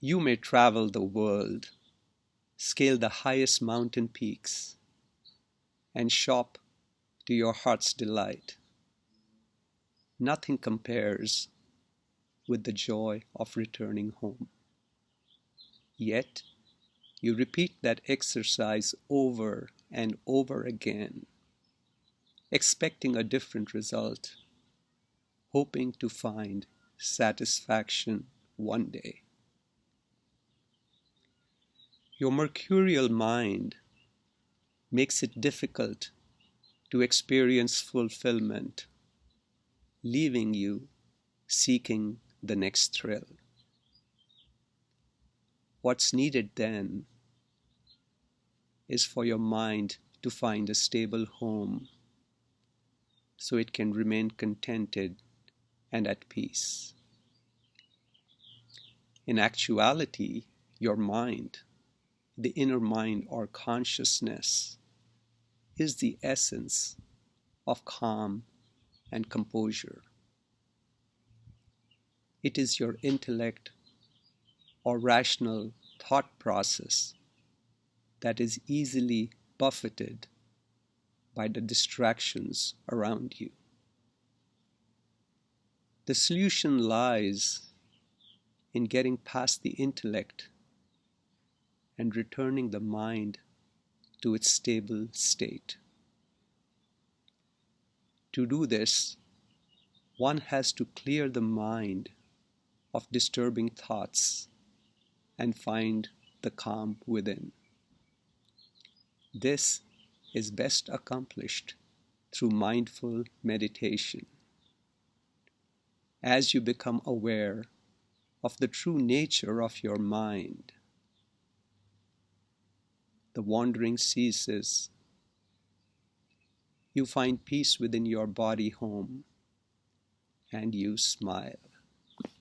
You may travel the world, scale the highest mountain peaks, and shop to your heart's delight. Nothing compares with the joy of returning home. Yet, you repeat that exercise over and over again, expecting a different result, hoping to find satisfaction one day. Your mercurial mind makes it difficult to experience fulfillment, leaving you seeking the next thrill. What's needed then is for your mind to find a stable home so it can remain contented and at peace. In actuality, your mind, the inner mind or consciousness, is the essence of calm and composure. It is your intellect or rational thought process that is easily buffeted by the distractions around you. The solution lies in getting past the intellect and returning the mind to its stable state. To do this, one has to clear the mind of disturbing thoughts and find the calm within. This is best accomplished through mindful meditation. As you become aware of the true nature of your mind, the wandering ceases. You find peace within your body home, and you smile.